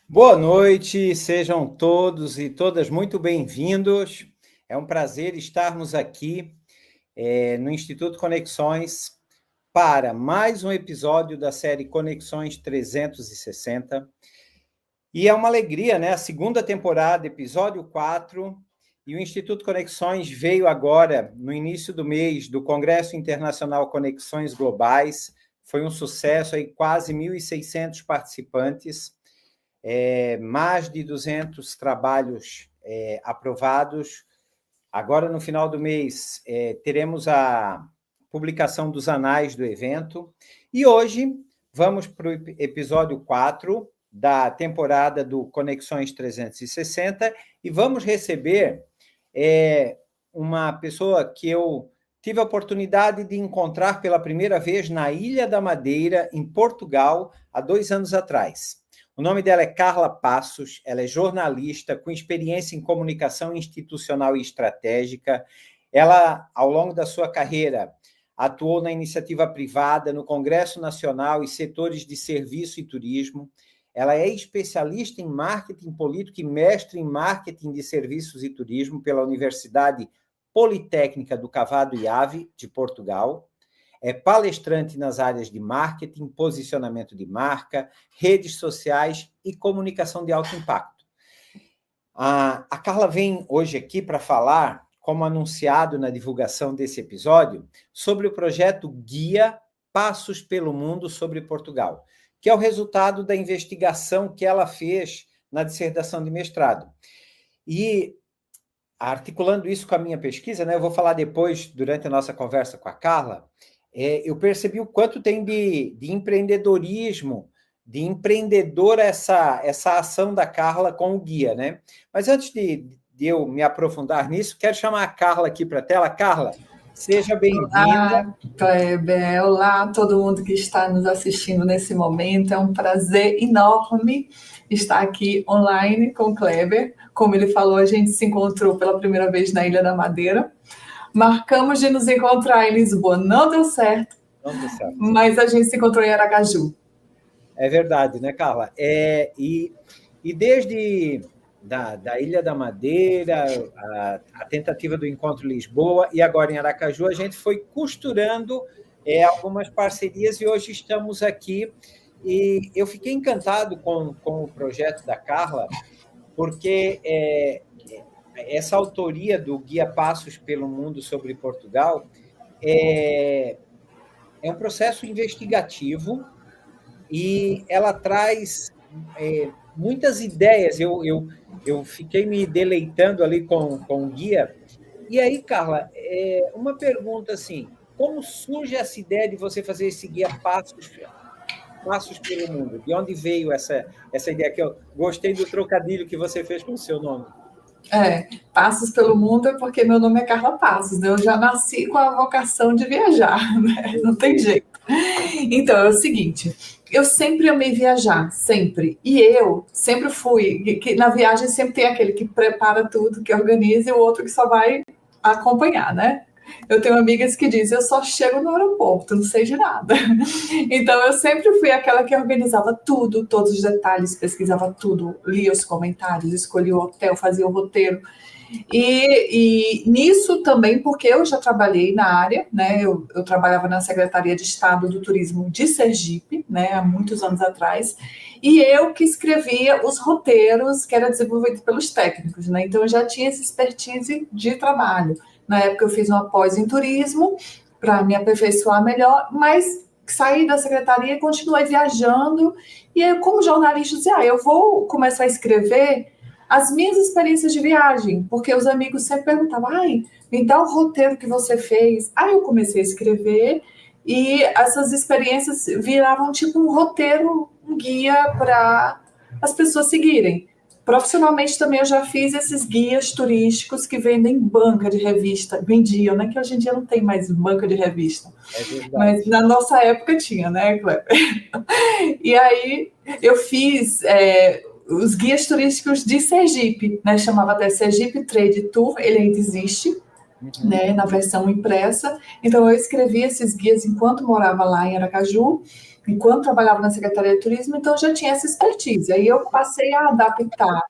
Boa noite, sejam todos e todas muito bem-vindos. É um prazer estarmos aqui no Instituto Conexões para mais um episódio da série Conexões 360. E é uma alegria, né? A segunda temporada, episódio 4, e o Instituto Conexões veio agora, no início do mês, do Congresso Internacional Conexões Globais. Foi um sucesso, aí, quase 1.600 participantes. Mais de 200 trabalhos aprovados. Agora, no final do mês, teremos a publicação dos anais do evento. E hoje, vamos para o episódio 4 da temporada do Conexões 360 e vamos receber uma pessoa que eu tive a oportunidade de encontrar pela primeira vez na Ilha da Madeira, em Portugal, há 2 anos atrás. O nome dela é Carla Passos, ela é jornalista com experiência em comunicação institucional e estratégica. Ela, ao longo da sua carreira, atuou na iniciativa privada, no Congresso Nacional e setores de serviço e turismo. Ela é especialista em marketing político e mestre em marketing de serviços e turismo pela Universidade Politécnica do Cavado e Ave, de Portugal. É palestrante nas áreas de marketing, posicionamento de marca, redes sociais e comunicação de alto impacto. A Carla vem hoje aqui para falar, como anunciado na divulgação desse episódio, sobre o projeto Guia Passos pelo Mundo sobre Portugal, que é o resultado da investigação que ela fez na dissertação de mestrado. E, articulando isso com a minha pesquisa, né, eu vou falar depois, durante a nossa conversa com a Carla, eu percebi o quanto tem de empreendedorismo, de empreendedora essa ação da Carla com o guia, né? Mas antes de eu me aprofundar nisso, quero chamar a Carla aqui para a tela. Carla, seja bem-vinda. Olá, Kleber. Olá a todo mundo que está nos assistindo nesse momento. É um prazer enorme estar aqui online com o Kleber. Como ele falou, a gente se encontrou pela primeira vez na Ilha da Madeira. Marcamos de nos encontrar em Lisboa, não deu certo. Não deu certo. Mas a gente se encontrou em Aracaju. É verdade, né, Carla? E desde da Ilha da Madeira, a tentativa do encontro em Lisboa e agora em Aracaju, a gente foi costurando algumas parcerias e hoje estamos aqui. E eu fiquei encantado com o projeto da Carla, porque essa autoria do Guia Passos pelo Mundo sobre Portugal é um processo investigativo e ela traz muitas ideias. Eu fiquei me deleitando ali com o guia. E aí, Carla, uma pergunta assim, como surge essa ideia de você fazer esse guia Passos pelo Mundo? De onde veio essa ideia? Que eu gostei do trocadilho que você fez com o seu nome. Passos pelo Mundo é porque meu nome é Carla Passos, né? Eu já nasci com a vocação de viajar, né? Não tem jeito. Então, é o seguinte, eu sempre amei viajar, sempre. E eu sempre fui, que na viagem sempre tem aquele que prepara tudo, que organiza, e o outro que só vai acompanhar, né? Eu tenho amigas que dizem, eu só chego no aeroporto, não sei de nada. Então, eu sempre fui aquela que organizava tudo, todos os detalhes, pesquisava tudo, lia os comentários, escolhia o hotel, fazia o roteiro. E nisso também, porque eu já trabalhei na área, né? Eu trabalhava na Secretaria de Estado do Turismo de Sergipe, né? Há muitos anos atrás, e eu que escrevia os roteiros que eram desenvolvidos pelos técnicos, né? Então, eu já tinha esse expertise de trabalho. Na época, eu fiz uma pós em turismo para me aperfeiçoar melhor, mas saí da secretaria e continuei viajando. E eu, como jornalista, disse, eu vou começar a escrever as minhas experiências de viagem, porque os amigos sempre perguntavam, me dá o roteiro que você fez. Aí eu comecei a escrever e essas experiências viravam tipo um roteiro, um guia para as pessoas seguirem. Profissionalmente também eu já fiz esses guias turísticos que vendem banca de revista, vendiam, né? Que hoje em dia não tem mais banca de revista. Mas na nossa época tinha, né, Kleber? E aí eu fiz os guias turísticos de Sergipe, né? Chamava até Sergipe Trade Tour, ele ainda existe, né? Na versão impressa. Então eu escrevi esses guias enquanto morava lá em Aracaju. enquanto trabalhava na Secretaria de Turismo, então eu já tinha essa expertise. Aí eu passei a adaptar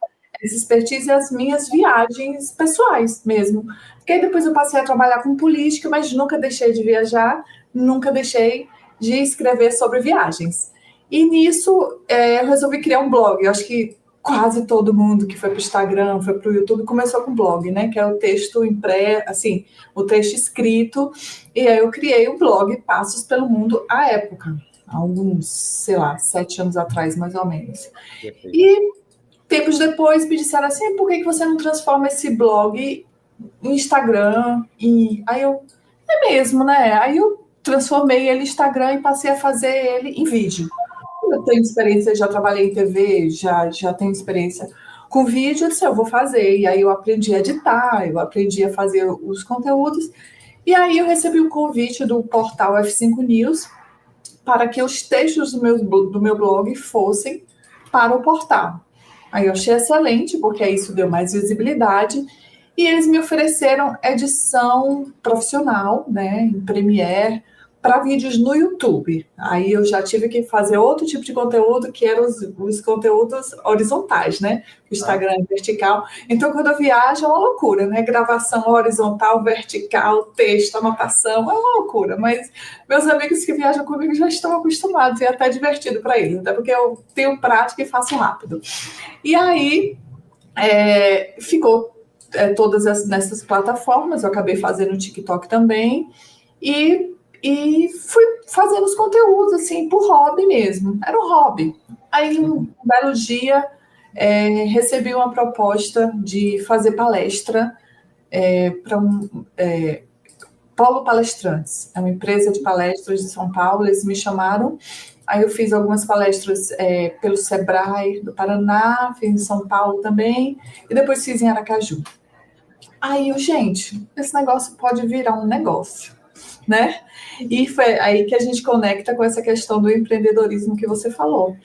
essa expertise às minhas viagens pessoais mesmo. Porque aí depois eu passei a trabalhar com política, mas nunca deixei de viajar, nunca deixei de escrever sobre viagens. E nisso eu resolvi criar um blog. Eu acho que quase todo mundo que foi para o Instagram, foi para o YouTube, começou com blog, né? Que é o texto impresso, assim, o texto escrito. E aí eu criei o blog Passos pelo Mundo à época, há alguns, sei lá, 7 anos atrás, mais ou menos. E tempos depois me disseram assim, por que você não transforma esse blog em Instagram? E aí eu, é mesmo, né? Aí eu transformei ele em Instagram e passei a fazer ele em vídeo. Eu tenho experiência, já trabalhei em TV, já tenho experiência com vídeo, eu disse, eu vou fazer. E aí eu aprendi a editar, eu aprendi a fazer os conteúdos. E aí eu recebi um convite do portal F5 News para que os textos do meu blog fossem para o portal. Aí eu achei excelente, porque isso deu mais visibilidade. E eles me ofereceram edição profissional, né, em Premiere, para vídeos no YouTube. Aí eu já tive que fazer outro tipo de conteúdo, que eram os conteúdos horizontais, né? O Instagram é vertical. Então, quando eu viajo, é uma loucura, né? Gravação horizontal, vertical, texto, anotação, é uma loucura. Mas meus amigos que viajam comigo já estão acostumados, e é até divertido para eles, até porque eu tenho prática e faço rápido. E aí, ficou todas nessas plataformas, eu acabei fazendo o TikTok também, e fui fazendo os conteúdos, assim, por hobby mesmo. Era um hobby. Aí, um belo dia, recebi uma proposta de fazer palestra para Polo Palestrantes. É uma empresa de palestras de São Paulo, eles me chamaram. Aí eu fiz algumas palestras pelo Sebrae do Paraná, fiz em São Paulo também, e depois fiz em Aracaju. Aí gente, esse negócio pode virar um negócio, né? E foi aí que a gente conecta com essa questão do empreendedorismo que você falou.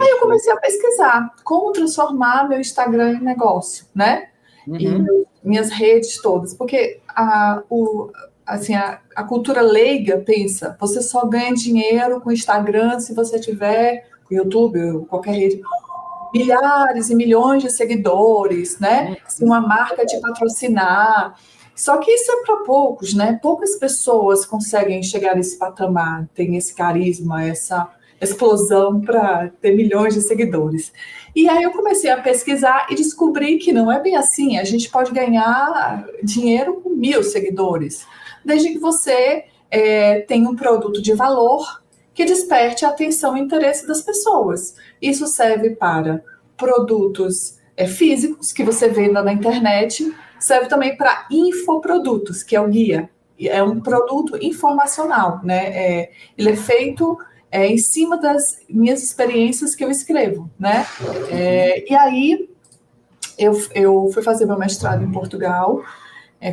Aí eu comecei a pesquisar como transformar meu Instagram em negócio, né? E minhas redes todas, porque a cultura leiga pensa, você só ganha dinheiro com Instagram se você tiver com YouTube ou qualquer rede milhares e milhões de seguidores, né? Se uma marca te patrocinar. Só que isso é para poucos, né? Poucas pessoas conseguem chegar nesse patamar, tem esse carisma, essa explosão para ter milhões de seguidores. E aí eu comecei a pesquisar e descobri que não é bem assim. A gente pode ganhar dinheiro com 1.000 seguidores, desde que você tenha um produto de valor que desperte a atenção e interesse das pessoas. Isso serve para produtos físicos que você venda na internet, serve também para infoprodutos, que é o guia. É um produto informacional, né? Ele é feito em cima das minhas experiências que eu escrevo, né? E aí eu fui fazer meu mestrado em Portugal,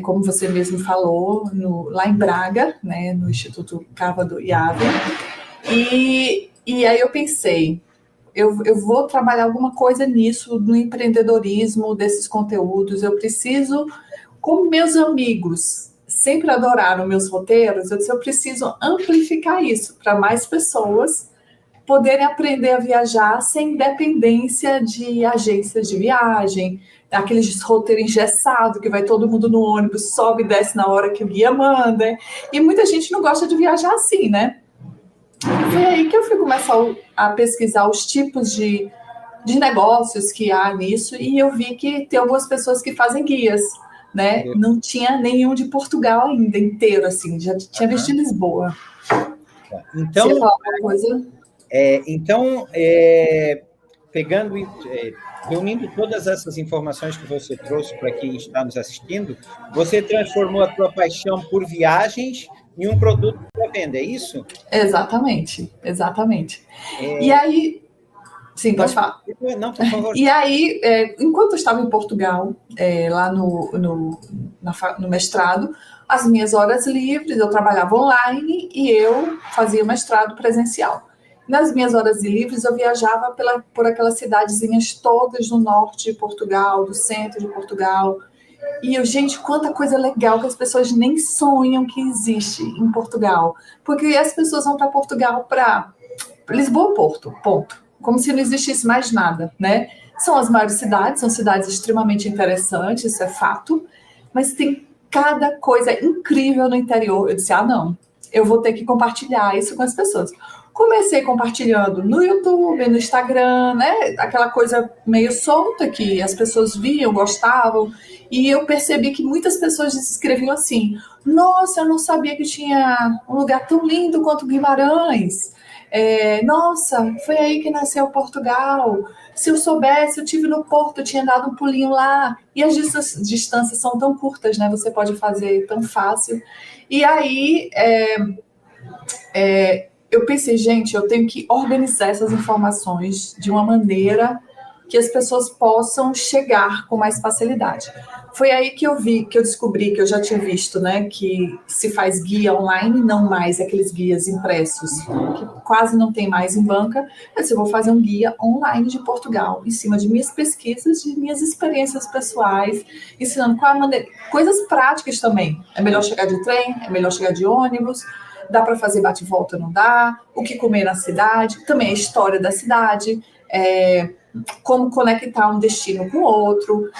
como você mesmo falou, lá em Braga, né? No Instituto Cava do Iave. E aí eu pensei, eu vou trabalhar alguma coisa nisso, no empreendedorismo desses conteúdos. Eu preciso, como meus amigos sempre adoraram meus roteiros, eu disse, eu preciso amplificar isso para mais pessoas poderem aprender a viajar sem dependência de agências de viagem, aqueles roteiros engessados que vai todo mundo no ônibus, sobe e desce na hora que o guia manda. E muita gente não gosta de viajar assim, né? Foi aí que eu fui começar a pesquisar os tipos de negócios que há nisso, e eu vi que tem algumas pessoas que fazem guias, né? Não tinha nenhum de Portugal ainda inteiro, assim, já tinha visto de Lisboa. Então, você ia falar alguma coisa? Reunindo todas essas informações que você trouxe para quem está nos assistindo, você transformou a tua paixão por viagens em um produto para venda, é isso? Exatamente. E aí, sim, pode falar. Não, por favor. E aí, enquanto eu estava em Portugal, lá no mestrado, as minhas horas livres, eu trabalhava online e eu fazia mestrado presencial. Nas minhas horas livres, eu viajava por aquelas cidadezinhas todas do norte de Portugal, do centro de Portugal. E gente, quanta coisa legal que as pessoas nem sonham que existe em Portugal. Porque as pessoas vão para Portugal para Lisboa, Porto, ponto. Como se não existisse mais nada, né? São as maiores cidades, são cidades extremamente interessantes, isso é fato, mas tem cada coisa incrível no interior. Eu disse, não, eu vou ter que compartilhar isso com as pessoas. Comecei compartilhando no YouTube, no Instagram, né? Aquela coisa meio solta que as pessoas viam, gostavam, e eu percebi que muitas pessoas escreviam assim: nossa, eu não sabia que tinha um lugar tão lindo quanto Guimarães. Nossa, foi aí que nasceu Portugal. Se eu soubesse, eu tive no Porto, eu tinha dado um pulinho lá. E as distâncias são tão curtas, né? Você pode fazer tão fácil. E aí eu pensei, gente, eu tenho que organizar essas informações de uma maneira que as pessoas possam chegar com mais facilidade. Foi aí que eu descobri, que eu já tinha visto, né, que se faz guia online, não mais aqueles guias impressos, que quase não tem mais em banca. Eu vou fazer um guia online de Portugal, em cima de minhas pesquisas, de minhas experiências pessoais, ensinando qual a maneira, coisas práticas também. É melhor chegar de trem, é melhor chegar de ônibus, dá para fazer bate-volta, não dá, o que comer na cidade, também a história da cidade, como conectar um destino com o outro,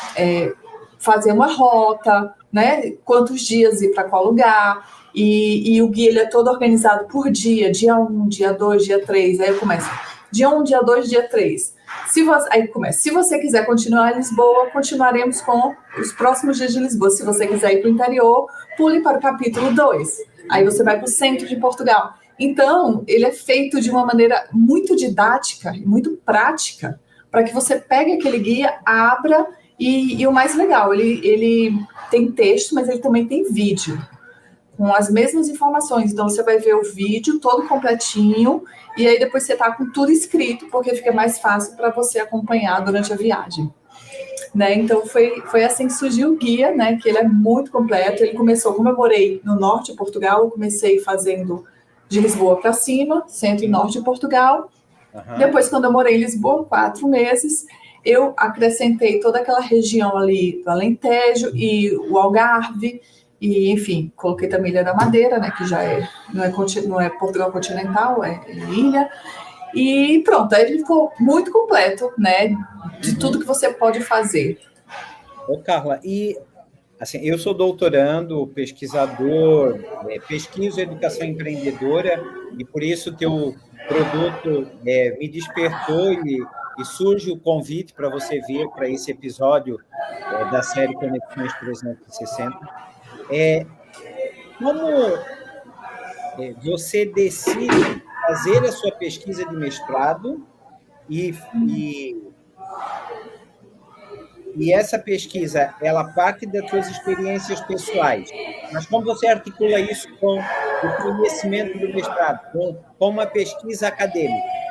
fazer uma rota, né? Quantos dias ir para qual lugar, e o guia ele é todo organizado por dia 1, dia 2, dia 3, aí eu começo, dia 1, dia 2, dia 3. Se você quiser continuar em Lisboa, continuaremos com os próximos dias de Lisboa. Se você quiser ir para o interior, pule para o capítulo 2. Aí você vai para o centro de Portugal. Então, ele é feito de uma maneira muito didática, muito prática, para que você pegue aquele guia, abra, e o mais legal, ele tem texto, mas ele também tem vídeo, com as mesmas informações. Então, você vai ver o vídeo todo completinho, e aí depois você está com tudo escrito, porque fica mais fácil para você acompanhar durante a viagem. Né? Então, foi assim que surgiu o guia, né? Que ele é muito completo. Ele começou, como eu morei no norte de Portugal, eu comecei fazendo de Lisboa para cima, centro e norte de Portugal. Uhum. Depois, quando eu morei em Lisboa, 4 meses, eu acrescentei toda aquela região ali do Alentejo e o Algarve, e, enfim, coloquei também Ilha da Madeira, né, que já não é Portugal continental, é ilha. E pronto, aí ele ficou muito completo, né, de tudo que você pode fazer. Ô, Carla, e assim, eu sou doutorando, pesquisador, pesquiso educação empreendedora, e por isso o teu produto me despertou e surge o convite para você vir para esse episódio da série Conexões 360. Como você decide fazer a sua pesquisa de mestrado e essa pesquisa, ela parte das suas experiências pessoais, mas como você articula isso com o conhecimento do mestrado, com uma pesquisa acadêmica?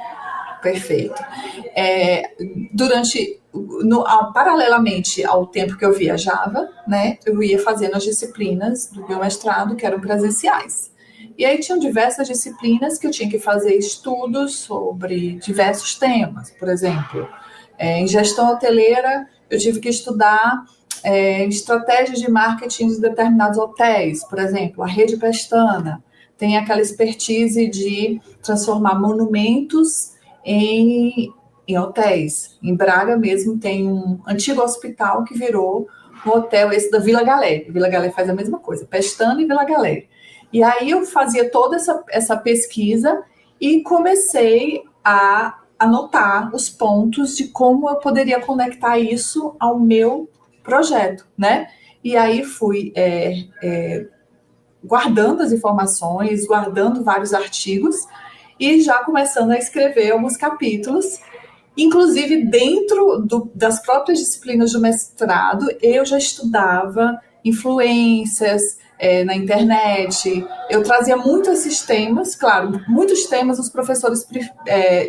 Perfeito. Paralelamente ao tempo que eu viajava, né, eu ia fazendo as disciplinas do meu mestrado, que eram presenciais. E aí tinham diversas disciplinas que eu tinha que fazer estudos sobre diversos temas. Por exemplo, em gestão hoteleira, eu tive que estudar estratégias de marketing de determinados hotéis. Por exemplo, a Rede Pestana tem aquela expertise de transformar monumentos em hotéis. Em Braga mesmo tem um antigo hospital que virou um hotel, esse da Vila Galé. Vila Galé faz a mesma coisa, Pestana e Vila Galé. E aí eu fazia toda essa pesquisa e comecei a anotar os pontos de como eu poderia conectar isso ao meu projeto, né? E aí fui guardando as informações, guardando vários artigos e já começando a escrever alguns capítulos. Inclusive, dentro das próprias disciplinas do mestrado, eu já estudava influências na internet. Eu trazia muito esses temas, claro, muitos temas os professores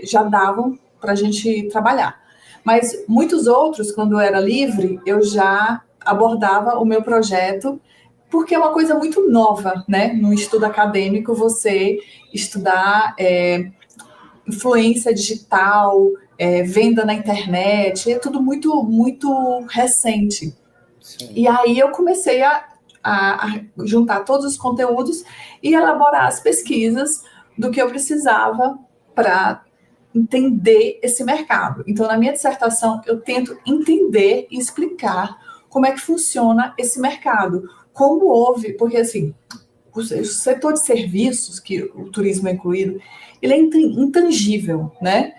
já davam para a gente trabalhar. Mas muitos outros, quando eu era livre, eu já abordava o meu projeto, porque é uma coisa muito nova, né? No estudo acadêmico, você estudar influência digital, venda na internet, é tudo muito, muito recente. Sim. E aí eu comecei a juntar todos os conteúdos e elaborar as pesquisas do que eu precisava para entender esse mercado. Então, na minha dissertação, eu tento entender e explicar como é que funciona esse mercado. Como houve, porque assim, o setor de serviços, que o turismo é incluído, ele é intangível, né?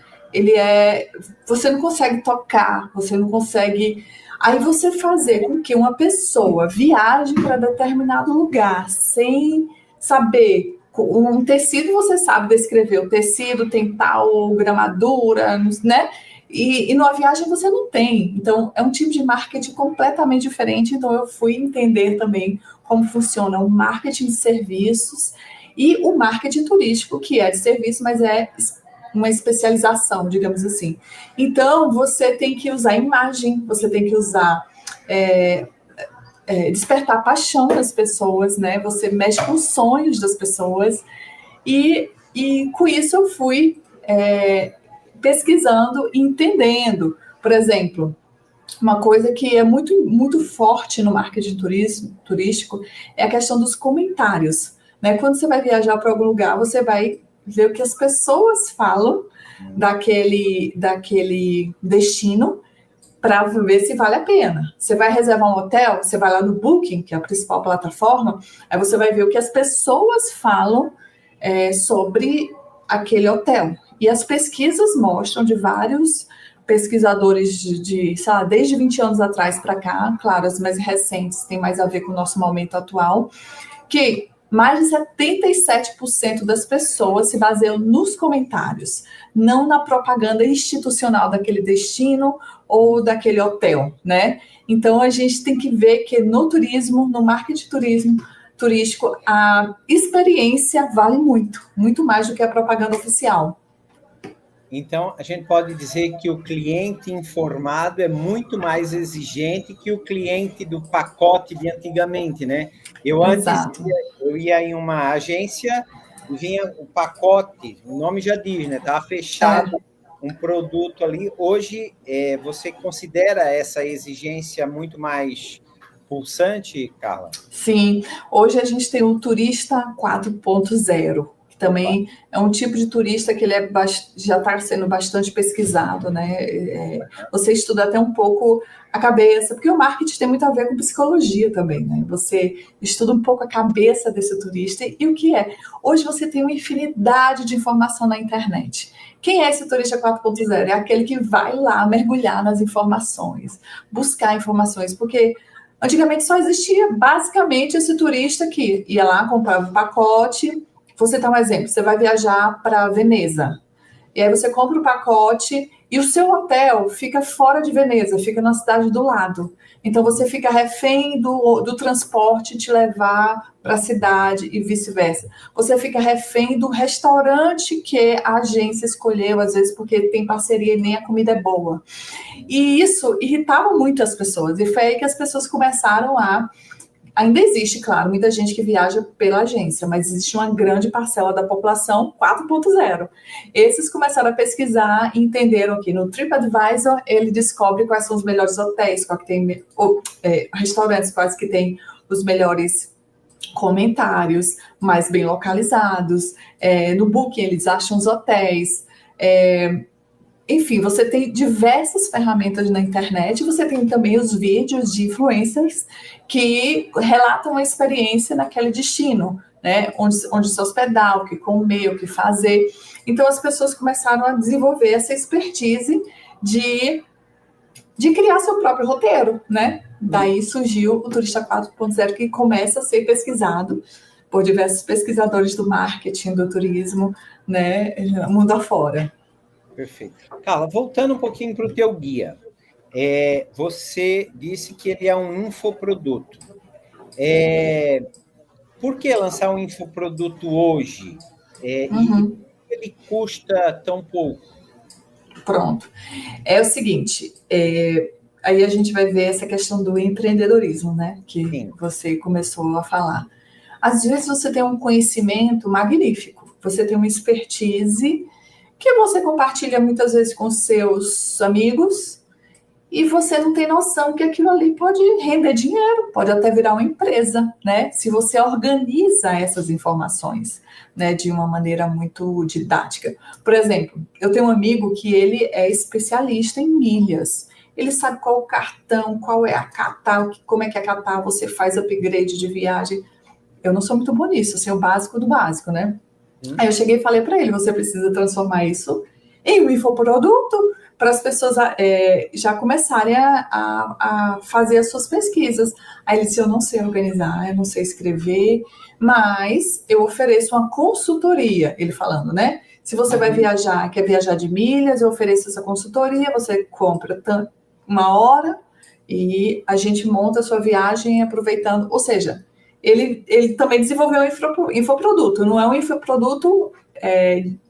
Você não consegue tocar, você não consegue. Aí você fazer com que uma pessoa viaje para determinado lugar sem saber. Um tecido você sabe descrever, o tecido tem tal gramadura, né? E numa viagem você não tem. Então, é um tipo de marketing completamente diferente. Então, eu fui entender também como funciona o marketing de serviços e o marketing turístico, que é de serviço, mas é uma especialização, digamos assim. Então, você tem que usar imagem, você tem que usar despertar a paixão das pessoas, né? Você mexe com os sonhos das pessoas e com isso eu fui pesquisando e entendendo. Por exemplo, uma coisa que é muito, muito forte no marketing turístico é a questão dos comentários, né? Quando você vai viajar para algum lugar, você vai ver o que as pessoas falam daquele destino para ver se vale a pena. Você vai reservar um hotel, você vai lá no Booking, que é a principal plataforma, aí você vai ver o que as pessoas falam sobre aquele hotel. E as pesquisas mostram de vários pesquisadores sei lá, desde 20 anos atrás para cá, claro, as mais recentes têm mais a ver com o nosso momento atual, que mais de 77% das pessoas se baseiam nos comentários, não na propaganda institucional daquele destino ou daquele hotel, né? Então, a gente tem que ver que no turismo, no marketing turístico, a experiência vale muito, muito mais do que a propaganda oficial. Então, a gente pode dizer que o cliente informado é muito mais exigente que o cliente do pacote de antigamente, né? Exato. Eu ia em uma agência e vinha o pacote, o nome já diz, né? Estava fechado um produto ali. Hoje, você considera essa exigência muito mais pulsante, Carla? Sim, hoje a gente tem o turista 4.0, que também é um tipo de turista que ele já está sendo bastante pesquisado, né? Você estuda até um pouco a cabeça, porque o marketing tem muito a ver com psicologia também, né? Você estuda um pouco a cabeça desse turista e o que é. Hoje você tem uma infinidade de informação na internet. Quem é esse turista 4.0? É aquele que vai lá mergulhar nas informações, buscar informações, porque antigamente só existia basicamente esse turista que ia lá, comprava um pacote. Vou citar um exemplo: você vai viajar para Veneza, e aí você compra o pacote e o seu hotel fica fora de Veneza, fica na cidade do lado. Então você fica refém do transporte te levar para a cidade e vice-versa. Você fica refém do restaurante que a agência escolheu, às vezes porque tem parceria e nem a comida é boa. E isso irritava muito as pessoas, e foi aí que as pessoas começaram Ainda existe, claro, muita gente que viaja pela agência, mas existe uma grande parcela da população 4.0. Esses começaram a pesquisar e entenderam que no TripAdvisor ele descobre quais são os melhores hotéis, restaurantes, quais que têm os melhores comentários, mais bem localizados. No Booking eles acham os hotéis. Enfim, você tem diversas ferramentas na internet, você tem também os vídeos de influencers que relatam a experiência naquele destino, né? Onde se hospedar, o que comer, o que fazer. Então, as pessoas começaram a desenvolver essa expertise de criar seu próprio roteiro, né? Daí surgiu o Turista 4.0, que começa a ser pesquisado por diversos pesquisadores do marketing, do turismo, né? Mundo afora. Perfeito. Carla, voltando um pouquinho para o teu guia, você disse que ele é um infoproduto. Por que lançar um infoproduto hoje? E ele custa tão pouco? Pronto. É o seguinte, aí a gente vai ver essa questão do empreendedorismo, né? Que você começou a falar. Às vezes você tem um conhecimento magnífico, você tem uma expertise que você compartilha muitas vezes com seus amigos e você não tem noção que aquilo ali pode render dinheiro, pode até virar uma empresa, né? Se você organiza essas informações, né, de uma maneira muito didática. Por exemplo, eu tenho um amigo que ele é especialista em milhas. Ele sabe qual o cartão, qual é a Qatar, como é que a Qatar você faz upgrade de viagem. Eu não sou muito boa nisso, assim, o básico do básico, né? Aí eu cheguei e falei para ele, você precisa transformar isso em um infoproduto para as pessoas já começarem a fazer as suas pesquisas. Aí ele disse, eu não sei organizar, eu não sei escrever, mas eu ofereço uma consultoria, ele falando, né? Se você vai viajar, quer viajar de milhas, eu ofereço essa consultoria, você compra uma hora e a gente monta a sua viagem aproveitando, ou seja, ele também desenvolveu um infoproduto, não é um infoproduto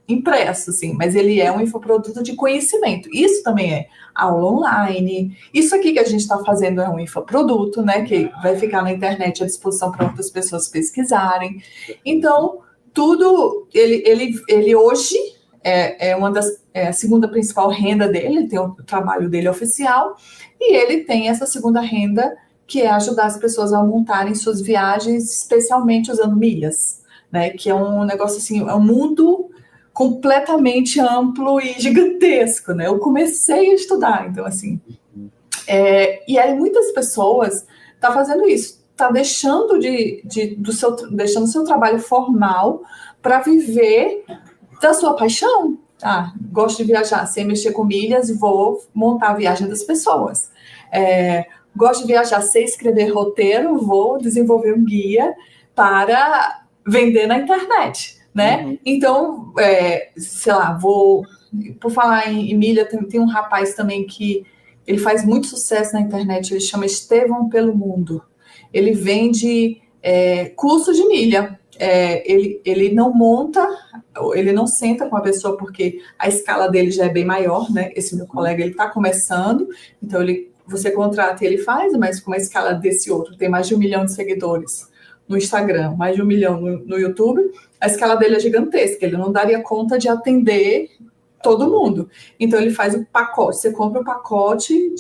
impresso, assim, mas ele é um infoproduto de conhecimento. Isso também é aula online. Isso aqui que a gente está fazendo é um infoproduto, né? Que vai ficar na internet à disposição para outras pessoas pesquisarem. Então, tudo, ele hoje é a segunda principal renda dele, ele tem o trabalho dele oficial, e ele tem essa segunda renda, que é ajudar as pessoas a montarem suas viagens, especialmente usando milhas, né? Que é um negócio assim, é um mundo completamente amplo e gigantesco, né? Eu comecei a estudar, então assim, e aí muitas pessoas estão fazendo isso, está deixando deixando o seu trabalho formal para viver da sua paixão. Gosto de viajar, sem mexer com milhas, vou montar a viagem das pessoas. Gosto de viajar, sei escrever roteiro, vou desenvolver um guia para vender na internet, né? Então, sei lá, por falar em milha, tem um rapaz também que ele faz muito sucesso na internet, ele chama Estevão pelo Mundo. Ele vende curso de milha. Ele não monta, ele não senta com a pessoa porque a escala dele já é bem maior, né? Esse meu colega, ele está começando, então você contrata e ele faz, mas com uma escala desse outro, tem mais de 1 milhão de seguidores no Instagram, mais de 1 milhão no YouTube, a escala dele é gigantesca, ele não daria conta de atender todo mundo. Então ele faz o pacote, você compra o pacote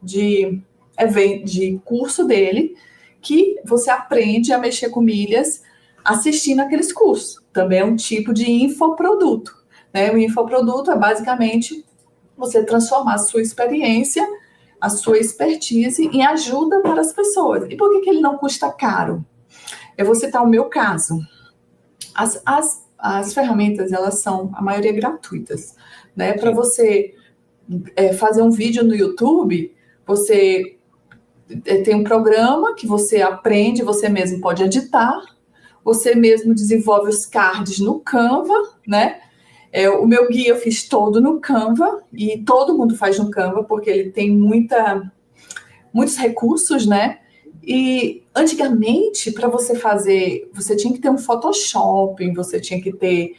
de curso dele, que você aprende a mexer com milhas assistindo aqueles cursos. Também é um tipo de infoproduto, né? O infoproduto é basicamente você transformar a sua experiência, a sua expertise em ajuda para as pessoas. E por que ele não custa caro? Eu vou citar o meu caso. As ferramentas, elas são, a maioria, gratuitas, né? Para você fazer um vídeo no YouTube, você tem um programa que você aprende, você mesmo pode editar, você mesmo desenvolve os cards no Canva, né? O meu guia eu fiz todo no Canva, e todo mundo faz no Canva, porque ele tem muitos recursos, né? E antigamente, para você fazer, você tinha que ter um Photoshop, você tinha que ter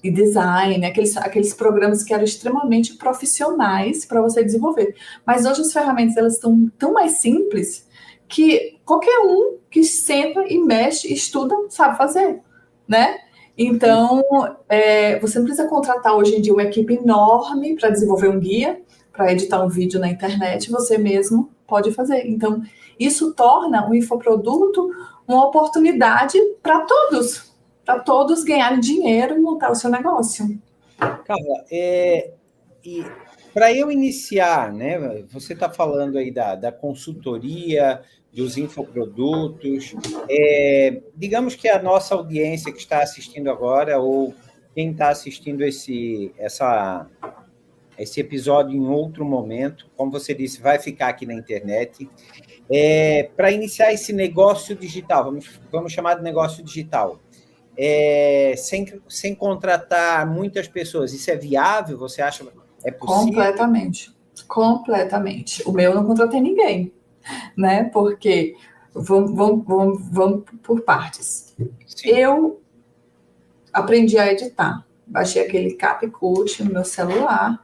design, aqueles programas que eram extremamente profissionais para você desenvolver. Mas hoje as ferramentas, elas estão tão mais simples que qualquer um que senta e mexe, estuda, sabe fazer, né? Então, você não precisa contratar hoje em dia uma equipe enorme para desenvolver um guia, para editar um vídeo na internet, você mesmo pode fazer. Então, isso torna o infoproduto uma oportunidade para todos ganharem dinheiro e montar o seu negócio. Carla, e para eu iniciar, né? Você está falando aí da consultoria, dos infoprodutos. Digamos que a nossa audiência que está assistindo agora, ou quem está assistindo esse episódio em outro momento, como você disse, vai ficar aqui na internet. Para iniciar esse negócio digital, vamos chamar de negócio digital, sem contratar muitas pessoas, isso é viável? Você acha é possível? Completamente. O meu eu não contratei ninguém, né? Porque vamos por partes. Sim. Eu aprendi a editar. Baixei aquele CapCut no meu celular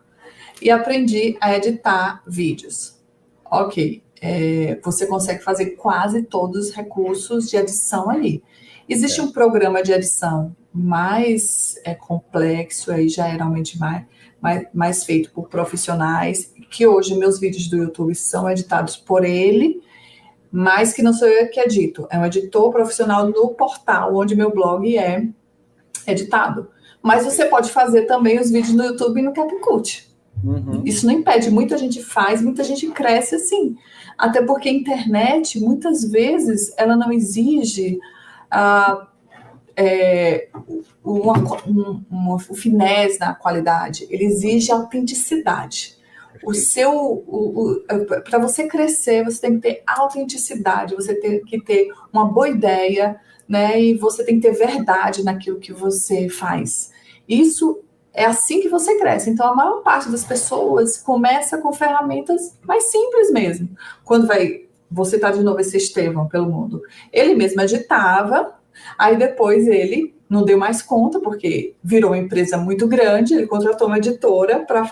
e aprendi a editar vídeos. Ok. Você consegue fazer quase todos os recursos de edição ali. Existe um programa de edição mais complexo, aí já geralmente mais feito por profissionais, que hoje meus vídeos do YouTube são editados por ele, mas que não sou eu que edito, é um editor profissional no portal onde meu blog é editado. Mas você pode fazer também os vídeos no YouTube e no CapCut. Isso não impede, muita gente faz, muita gente cresce assim. Até porque a internet, muitas vezes, ela não exige o finesse na qualidade, ele exige autenticidade. Para você crescer, você tem que ter autenticidade, você tem que ter uma boa ideia, né? E você tem que ter verdade naquilo que você faz. Isso é assim que você cresce. Então, a maior parte das pessoas começa com ferramentas mais simples mesmo. Quando você tá de novo esse Estevão pelo mundo. Ele mesmo editava, aí depois ele não deu mais conta, porque virou uma empresa muito grande, ele contratou uma editora para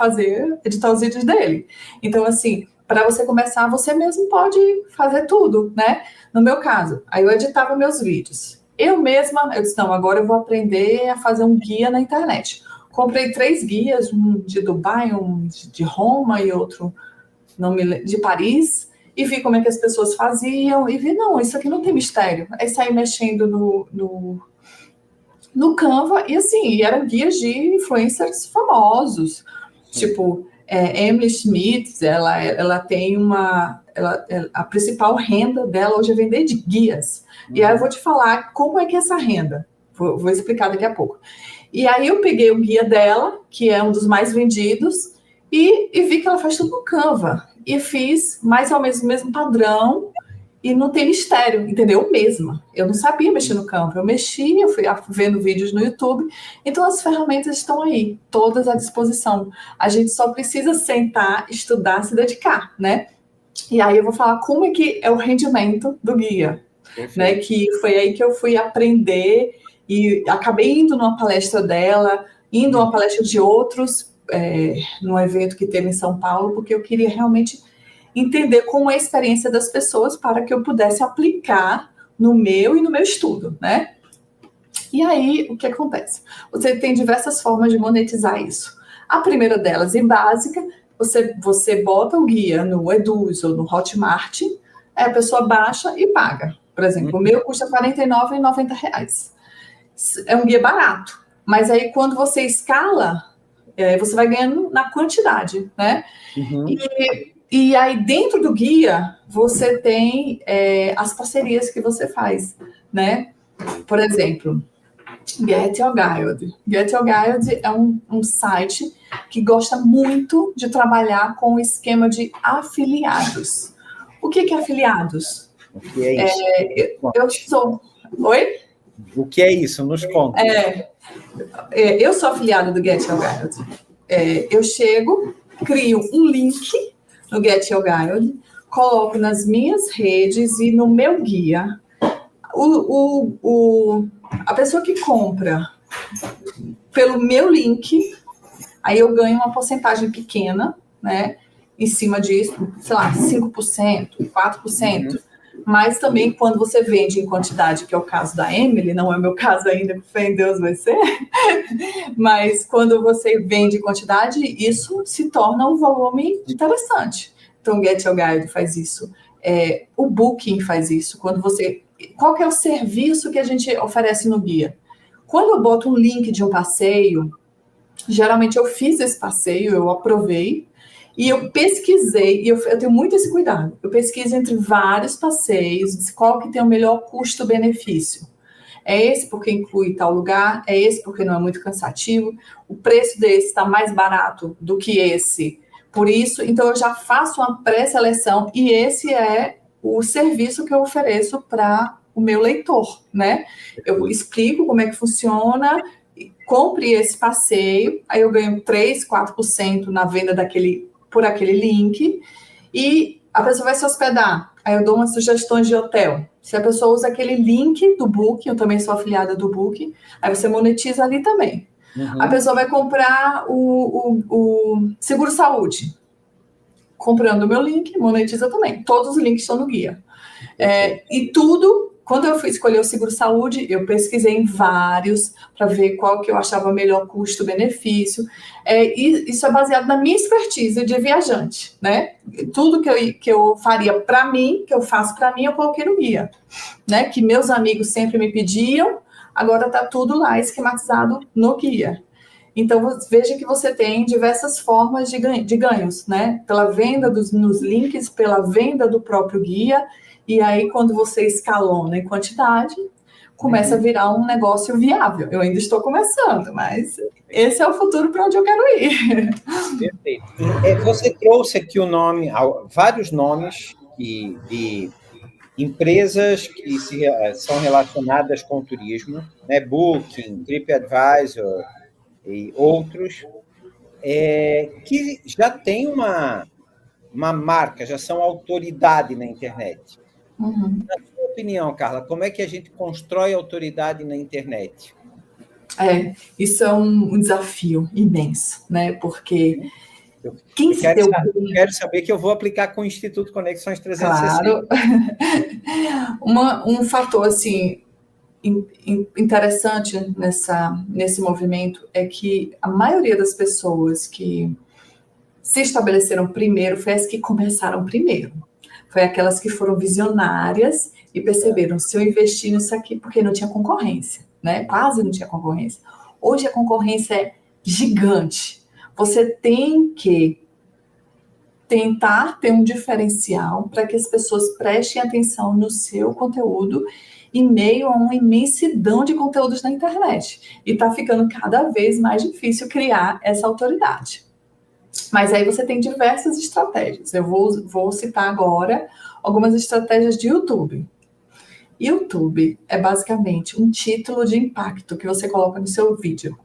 editar os vídeos dele. Então, assim, para você começar, você mesmo pode fazer tudo, né? No meu caso, aí eu editava meus vídeos. Eu disse, não, agora eu vou aprender a fazer um guia na internet. Comprei 3 guias, um de Dubai, um de Roma e outro de Paris, e vi como é que as pessoas faziam, e vi, não, isso aqui não tem mistério. Aí saí mexendo no Canva, e assim, eram guias de influencers famosos, tipo, Emily Schmidt, ela tem a principal renda dela hoje é vender de guias. E aí eu vou te falar como é que é essa renda, vou explicar daqui a pouco. E aí eu peguei o guia dela, que é um dos mais vendidos, e vi que ela faz tudo no Canva. E fiz mais ou menos o mesmo padrão, e não tem mistério, entendeu? Eu não sabia mexer no Canva. Eu fui vendo vídeos no YouTube. Então as ferramentas estão aí, todas à disposição. A gente só precisa sentar, estudar, se dedicar, né? E aí eu vou falar como é que é o rendimento do guia, né? Que foi aí que eu fui aprender e acabei indo numa palestra dela, indo numa palestra de outros, num evento que teve em São Paulo, porque eu queria realmente entender como é a experiência das pessoas para que eu pudesse aplicar no meu estudo, né? E aí, o que acontece? Você tem diversas formas de monetizar isso. A primeira delas, e básica, você bota o guia no Eduz ou no Hotmart, a pessoa baixa e paga. Por exemplo, o meu custa R$ 49,90. É um guia barato, mas aí quando você escala, você vai ganhando na quantidade, né? E aí dentro do guia, você tem as parcerias que você faz, né? Por exemplo, Get Your Guide. Get Your Guide é um site que gosta muito de trabalhar com o esquema de afiliados. O que é afiliados? O que é isso? Eu sou... Oi? O que é isso? Nos conta. Eu sou afiliada do Get Your Guide. Eu chego, crio um link no Get Your Guide, coloco nas minhas redes e no meu guia. A pessoa que compra pelo meu link, aí eu ganho uma porcentagem pequena, né? Em cima disso, sei lá, 5%, 4%. Mas também quando você vende em quantidade, que é o caso da Emily, não é o meu caso ainda, que fé em Deus vai ser, mas quando você vende em quantidade, isso se torna um volume interessante. Então, o Get Your Guide faz isso, o Booking faz isso. Qual que é o serviço que a gente oferece no guia? Quando eu boto um link de um passeio, geralmente eu fiz esse passeio, eu aprovei, e eu pesquisei, e eu tenho muito esse cuidado, eu pesquiso entre vários passeios, qual que tem o melhor custo-benefício. É esse porque inclui tal lugar, é esse porque não é muito cansativo, o preço desse está mais barato do que esse, por isso, então eu já faço uma pré-seleção, e esse é o serviço que eu ofereço para o meu leitor, né? Eu explico como é que funciona, compre esse passeio, aí eu ganho 3%, 4% na venda por aquele link, e a pessoa vai se hospedar. Aí eu dou umas sugestões de hotel. Se a pessoa usa aquele link do Booking, eu também sou afiliada do Booking, aí você monetiza ali também. A pessoa vai comprar o seguro-saúde. Comprando o meu link, monetiza também. Todos os links estão no guia. E tudo quando eu fui escolher o seguro-saúde, eu pesquisei em vários para ver qual que eu achava melhor custo-benefício. E isso é baseado na minha expertise de viajante, né? Tudo que eu faria para mim, que eu faço para mim, eu coloquei no guia, né? Que meus amigos sempre me pediam, agora está tudo lá esquematizado no guia. Então, veja que você tem diversas formas de ganhos, né? Pela venda nos links, pela venda do próprio guia. E aí, quando você escalona em quantidade, começa a virar um negócio viável. Eu ainda estou começando, mas esse é o futuro para onde eu quero ir. Perfeito. Você trouxe aqui o nome, vários nomes de empresas que são relacionadas com o turismo, né? Booking, TripAdvisor e outros, que já tem uma marca, já são autoridade na internet. Uhum. Na sua opinião, Carla, como é que a gente constrói autoridade na internet? Isso é um desafio imenso, né? Porque quem se deu bem... Quero saber que eu vou aplicar com o Instituto Conexões 360. Claro. Um fator, assim, interessante nesse movimento é que a maioria das pessoas que se estabeleceram primeiro foi as que começaram primeiro. Foi aquelas que foram visionárias e perceberam, se eu investir nisso aqui, porque não tinha concorrência, né? Quase não tinha concorrência. Hoje a concorrência é gigante. Você tem que tentar ter um diferencial para que as pessoas prestem atenção no seu conteúdo em meio a uma imensidão de conteúdos na internet. E está ficando cada vez mais difícil criar essa autoridade. Mas aí você tem diversas estratégias. Eu vou citar agora algumas estratégias de YouTube. YouTube é basicamente um título de impacto que você coloca no seu vídeo.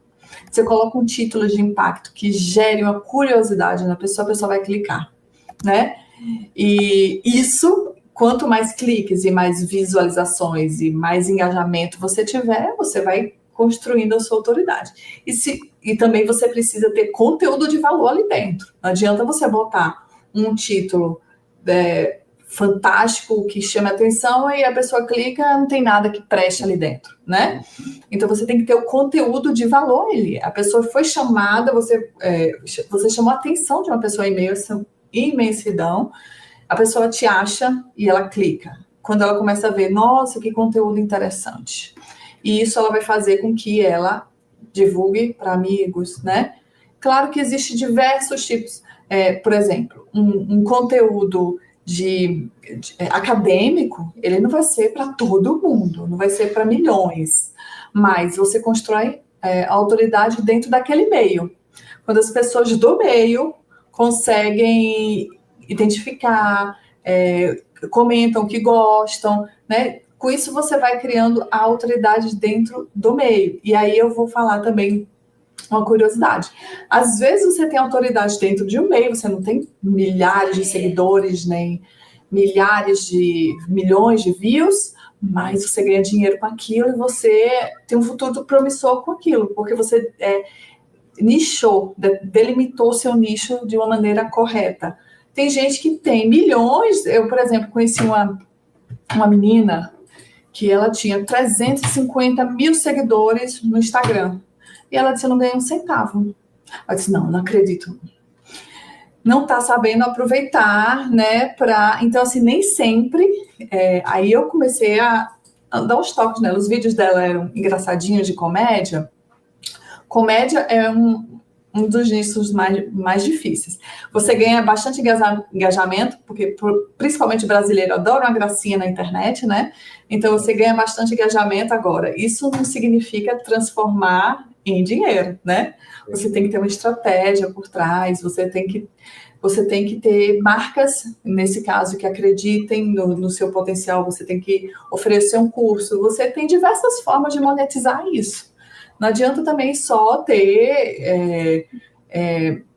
Você coloca um título de impacto que gere uma curiosidade na pessoa, a pessoa vai clicar, né? E isso, quanto mais cliques e mais visualizações e mais engajamento você tiver, você vai construindo a sua autoridade. E também você precisa ter conteúdo de valor ali dentro. Não adianta você botar um título fantástico que chame a atenção e a pessoa clica, não tem nada que preste ali dentro, né? Então você tem que ter o conteúdo de valor ali. A pessoa foi chamada, você chamou a atenção de uma pessoa em meio a essa imensidão, a pessoa te acha e ela clica. Quando ela começa a ver, nossa, que conteúdo interessante. E isso ela vai fazer com que ela divulgue para amigos, né? Claro que existem diversos tipos. Por exemplo, um conteúdo acadêmico, ele não vai ser para todo mundo, não vai ser para milhões, mas você constrói a autoridade dentro daquele meio. Quando as pessoas do meio conseguem identificar, comentam que gostam, né? Com isso você vai criando a autoridade dentro do meio. E aí eu vou falar também uma curiosidade. Às vezes você tem autoridade dentro de um meio, você não tem milhares de seguidores, nem milhões de views, mas você ganha dinheiro com aquilo e você tem um futuro promissor com aquilo, porque você nichou, delimitou seu nicho de uma maneira correta. Tem gente que tem milhões. Eu, por exemplo, conheci uma menina que ela tinha 350 mil seguidores no Instagram. E ela disse, eu não ganhei um centavo. Eu disse, não acredito. Não está sabendo aproveitar, né? Então, assim, nem sempre... aí eu comecei a dar uns toques nela. Os vídeos dela eram engraçadinhos de comédia. Comédia é um dos nichos mais difíceis. Você ganha bastante engajamento, porque principalmente o brasileiro adora uma gracinha na internet, né? Então você ganha bastante engajamento agora. Isso não significa transformar em dinheiro, né? Você tem que ter uma estratégia por trás, você tem que ter marcas, nesse caso, que acreditem no seu potencial, você tem que oferecer um curso, você tem diversas formas de monetizar isso. Não adianta também só ter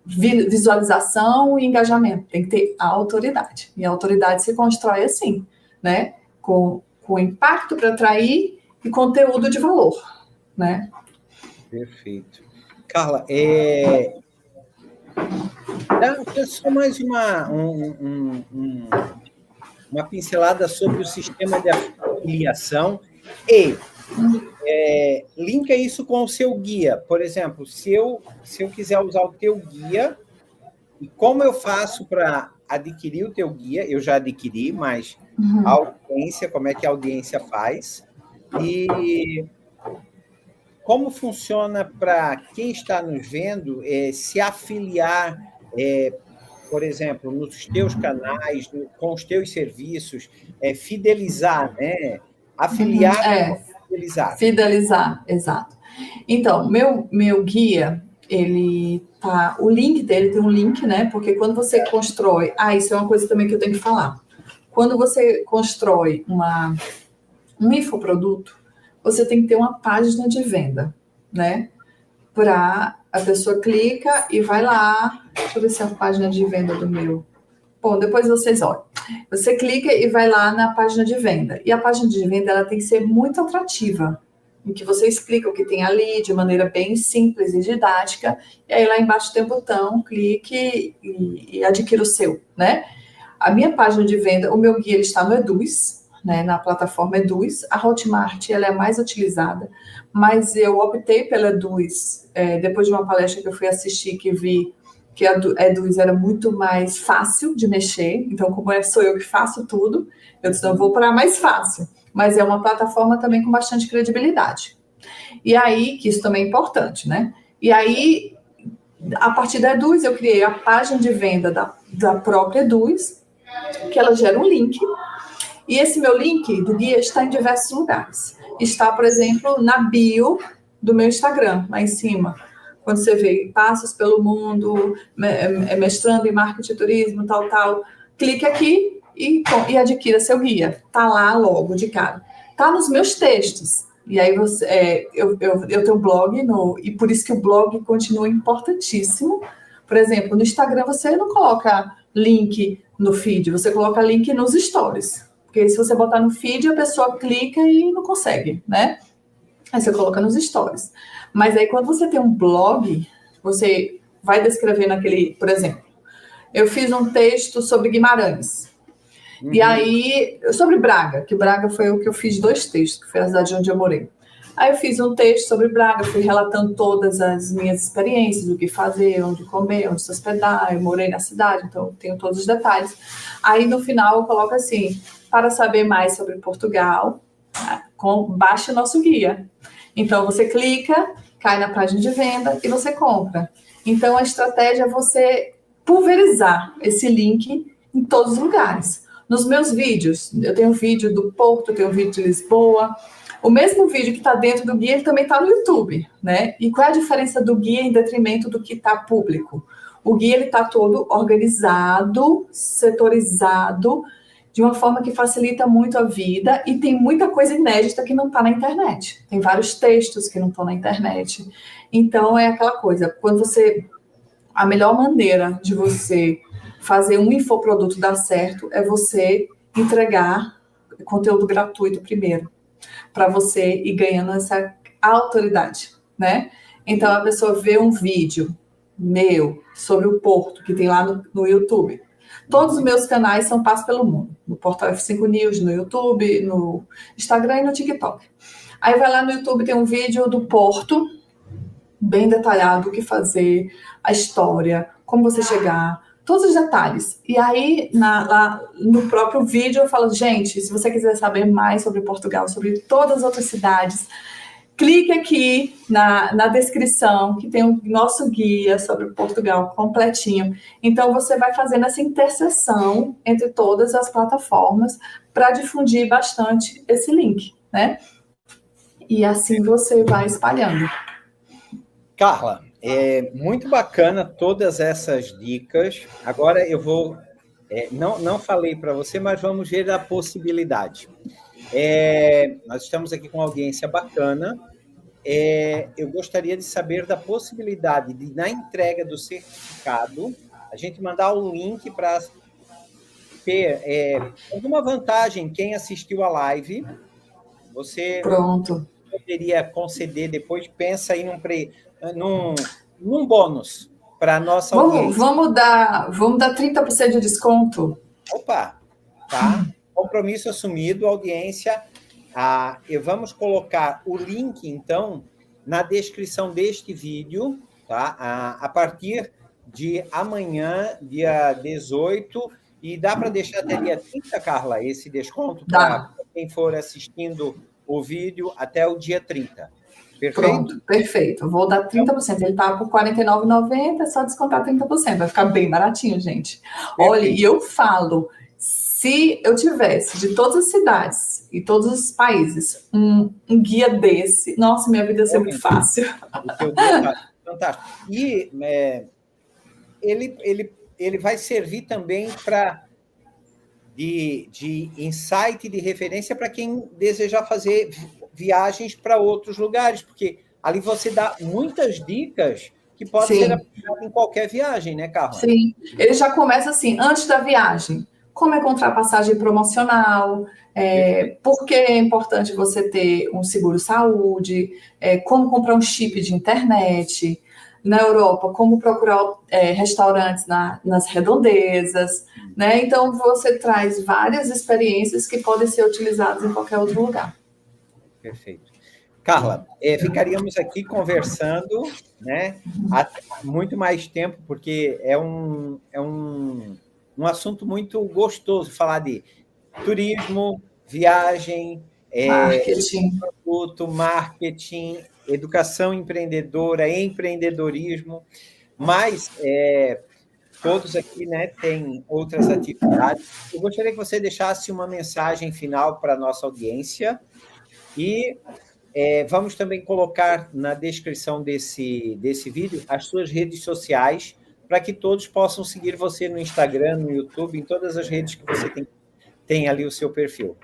visualização e engajamento. Tem que ter autoridade. E a autoridade se constrói assim, né? Com impacto para atrair e conteúdo de valor, né? Perfeito. Carla, dá só mais uma pincelada sobre o sistema de afiliação e linka isso com o seu guia. Por exemplo, se eu quiser usar o teu guia, e como eu faço para adquirir o teu guia? Eu já adquiri, mas a audiência, como é que a audiência faz? E como funciona para quem está nos vendo se afiliar, por exemplo, nos teus canais, com os teus serviços, fidelizar, né? Afiliar, fidelizar. Fidelizar, exato. Então, meu guia, ele tá. O link dele tem um link, né? Porque quando você constrói. Isso é uma coisa também que eu tenho que falar. Quando você constrói um infoproduto, você tem que ter uma página de venda, né? Para a pessoa clica e vai lá. Deixa eu ver se é a página de venda do meu. Bom, depois vocês olham. Você clica e vai lá na página de venda. E a página de venda ela tem que ser muito atrativa, em que você explica o que tem ali de maneira bem simples e didática. E aí lá embaixo tem um botão, clique e adquira o seu, né? A minha página de venda, o meu guia ele está no Eduz, né, na plataforma Eduz. A Hotmart ela é a mais utilizada, mas eu optei pela Eduz depois de uma palestra que eu fui assistir, que vi que a Eduz era muito mais fácil de mexer. Então, como sou eu que faço tudo, eu disse, não, vou para a mais fácil. Mas é uma plataforma também com bastante credibilidade. E aí, que isso também é importante, né? E aí, a partir da Eduz, eu criei a página de venda da própria Eduz, que ela gera um link. E esse meu link do guia está em diversos lugares. Está, por exemplo, na bio do meu Instagram, lá em cima. Quando você vê passos pelo mundo, mestrando em marketing e turismo, tal, clique aqui e adquira seu guia. Tá lá logo de cara. Tá nos meus textos. E aí eu tenho um blog, e por isso que o blog continua importantíssimo. Por exemplo, no Instagram você não coloca link no feed, você coloca link nos stories. Porque se você botar no feed, a pessoa clica e não consegue, né? Aí você coloca nos stories. Mas aí, quando você tem um blog, você vai descrevendo aquele... Por exemplo, eu fiz um texto sobre Guimarães. E aí... Sobre Braga, que Braga foi o que eu fiz 2 textos, que foi a cidade onde eu morei. Aí eu fiz um texto sobre Braga, fui relatando todas as minhas experiências, o que fazer, onde comer, onde se hospedar. Eu morei na cidade, então tenho todos os detalhes. Aí, no final, eu coloco assim, para saber mais sobre Portugal, baixe o nosso guia. Então, você clica, cai na página de venda e você compra. Então, a estratégia é você pulverizar esse link em todos os lugares. Nos meus vídeos, eu tenho um vídeo do Porto, eu tenho um vídeo de Lisboa. O mesmo vídeo que está dentro do guia, ele também está no YouTube, né? E qual é a diferença do guia em detrimento do que está público? O guia está todo organizado, setorizado, de uma forma que facilita muito a vida e tem muita coisa inédita que não está na internet. Tem vários textos que não estão na internet. Então, é aquela coisa, quando você... A melhor maneira de você fazer um infoproduto dar certo é você entregar conteúdo gratuito primeiro, para você ir ganhando essa autoridade, né? Então, a pessoa vê um vídeo meu sobre o Porto, que tem lá no YouTube. Todos os meus canais são Passo pelo Mundo. No portal F5 News, no YouTube, no Instagram e no TikTok. Aí vai lá no YouTube, tem um vídeo do Porto, bem detalhado, o que fazer, a história, como você chegar, todos os detalhes. E aí, lá no próprio vídeo, eu falo, gente, se você quiser saber mais sobre Portugal, sobre todas as outras cidades, clique aqui na descrição, que tem o nosso guia sobre Portugal completinho. Então, você vai fazendo essa interseção entre todas as plataformas para difundir bastante esse link, né? E assim você vai espalhando. Carla, é muito bacana todas essas dicas. Agora eu vou... não falei para você, mas vamos ver a possibilidade. Nós estamos aqui com uma audiência bacana. Eu gostaria de saber da possibilidade de, na entrega do certificado, a gente mandar o link para ter alguma vantagem. Quem assistiu a live, você Pronto. poderia conceder depois, pensa aí num bônus para a nossa audiência. Vamos dar 30% de desconto? Opa, tá? Compromisso assumido, audiência. Vamos colocar o link, então, na descrição deste vídeo, tá? A partir de amanhã, dia 18, e dá para deixar até dia 30, Carla, esse desconto para quem for assistindo o vídeo até o dia 30. Perfeito? Pronto, perfeito. Vou dar 30%. Ele tá por R$ 49,90, é só descontar 30%. Vai ficar bem baratinho, gente. Perfeito. Olha, e eu falo, se eu tivesse de todas as cidades e todos os países um guia desse, nossa, minha vida ia ser muito fácil. O teu guia tá fantástico. E ele vai servir também de insight, de referência para quem desejar fazer viagens para outros lugares, porque ali você dá muitas dicas que podem ser aplicadas em qualquer viagem, né, Carla? Sim, ele já começa assim, antes da viagem, como encontrar passagem promocional, por que é importante você ter um seguro-saúde, como comprar um chip de internet, na Europa, como procurar restaurantes nas redondezas, né? Então, você traz várias experiências que podem ser utilizadas em qualquer outro lugar. Perfeito. Carla, ficaríamos aqui conversando, né, há muito mais tempo, porque é um assunto muito gostoso falar de turismo, viagem, produto, marketing, educação empreendedora, empreendedorismo, mas todos aqui, né, têm outras atividades. Eu gostaria que você deixasse uma mensagem final para a nossa audiência e vamos também colocar na descrição desse vídeo as suas redes sociais para que todos possam seguir você no Instagram, no YouTube, em todas as redes que você tem ali o seu perfil.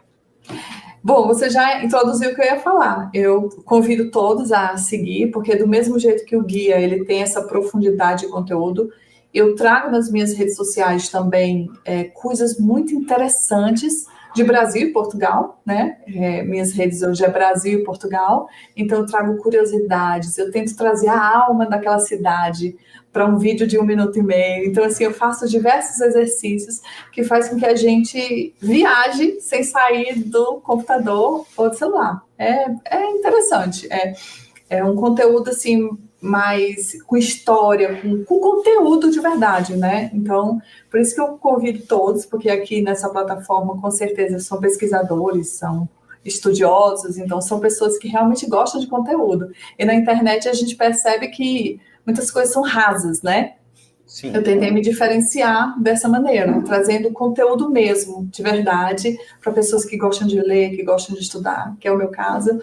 Bom, você já introduziu o que eu ia falar. Eu convido todos a seguir, porque do mesmo jeito que o guia ele tem essa profundidade de conteúdo, eu trago nas minhas redes sociais também coisas muito interessantes de Brasil e Portugal, né? Minhas redes hoje é Brasil e Portugal, então eu trago curiosidades, eu tento trazer a alma daquela cidade para um vídeo de 1 minuto e meio. Então, assim, eu faço diversos exercícios que faz com que a gente viaje sem sair do computador ou do celular. É interessante. É um conteúdo, assim, mais com história, com conteúdo de verdade, né? Então, por isso que eu convido todos, porque aqui nessa plataforma, com certeza, são pesquisadores, são estudiosos, então são pessoas que realmente gostam de conteúdo. E na internet a gente percebe que muitas coisas são rasas, né? Sim. Eu tentei me diferenciar dessa maneira, trazendo conteúdo mesmo, de verdade, para pessoas que gostam de ler, que gostam de estudar, que é o meu caso.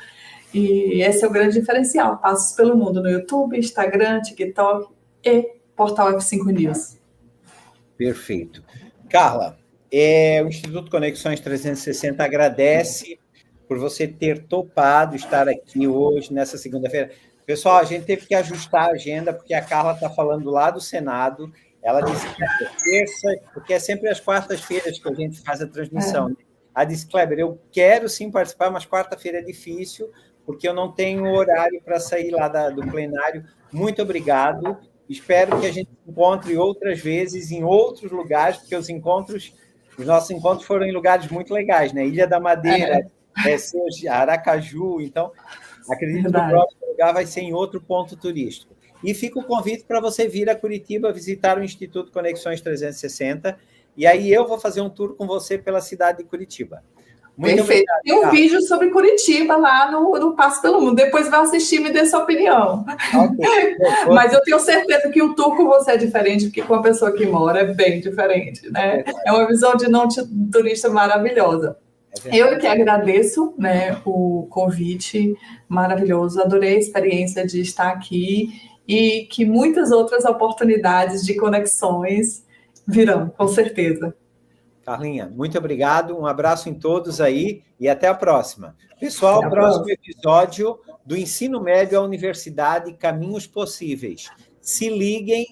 E esse é o grande diferencial. Passos pelo Mundo no YouTube, Instagram, TikTok e Portal F5 News. Perfeito. Carla, o Instituto Conexões 360 agradece por você ter topado estar aqui hoje, nessa segunda-feira. Pessoal, a gente teve que ajustar a agenda, porque a Carla está falando lá do Senado. Ela disse que é terça, porque é sempre às quartas-feiras que a gente faz a transmissão. Ela disse, Kleber, eu quero sim participar, mas quarta-feira é difícil, porque eu não tenho horário para sair lá do plenário. Muito obrigado. Espero que a gente se encontre outras vezes em outros lugares, porque os nossos encontros foram em lugares muito legais, né? Ilha da Madeira, Aracaju. Então, acredito que o próximo lugar vai ser em outro ponto turístico. E fica o convite para você vir a Curitiba visitar o Instituto Conexões 360, e aí eu vou fazer um tour com você pela cidade de Curitiba. Muito perfeito. Obrigado, tem um vídeo sobre Curitiba lá no Passo pelo Mundo. Depois vai assistir e me dê sua opinião. Okay. Mas eu tenho certeza que o tour com você é diferente, porque com a pessoa que mora é bem diferente, né? É uma visão de não turista maravilhosa. Eu que agradeço, né, o convite maravilhoso. Adorei a experiência de estar aqui e que muitas outras oportunidades de conexões virão, com certeza. Carlinha, muito obrigado, um abraço em todos aí e até a próxima. Pessoal, o próximo episódio do Ensino Médio à Universidade, Caminhos Possíveis. Se liguem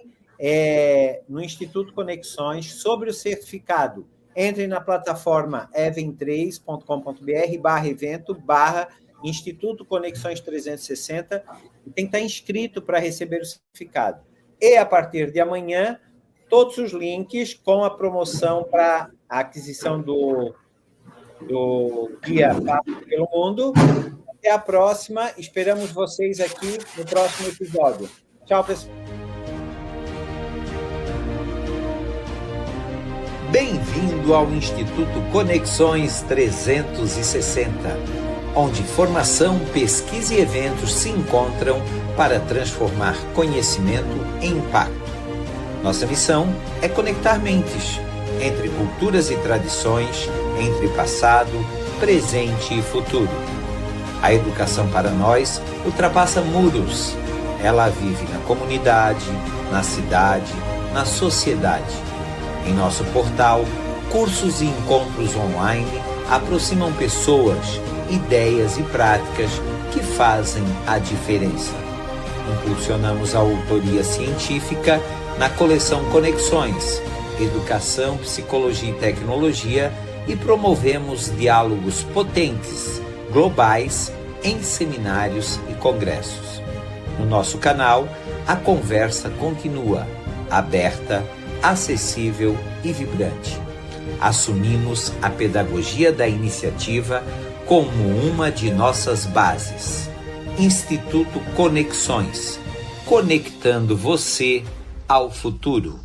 no Instituto Conexões sobre o certificado. Entrem na plataforma even3.com.br/evento/Instituto Conexões 360 e tem que estar inscrito para receber o certificado. E a partir de amanhã, todos os links com a promoção para a aquisição do do Guia Passos pelo Mundo. Até a próxima. Esperamos vocês aqui no próximo episódio. Tchau, pessoal. Bem-vindo ao Instituto Conexões 360, onde formação, pesquisa e eventos se encontram para transformar conhecimento em impacto. Nossa missão é conectar mentes entre culturas e tradições, entre passado, presente e futuro. A educação para nós ultrapassa muros. Ela vive na comunidade, na cidade, na sociedade. Em nosso portal, cursos e encontros online aproximam pessoas, ideias e práticas que fazem a diferença. Impulsionamos a autoria científica na coleção Conexões, Educação, Psicologia e Tecnologia e promovemos diálogos potentes, globais, em seminários e congressos. No nosso canal, a conversa continua, aberta, acessível e vibrante. Assumimos a pedagogia da iniciativa como uma de nossas bases. Instituto Conexões, conectando você ao futuro.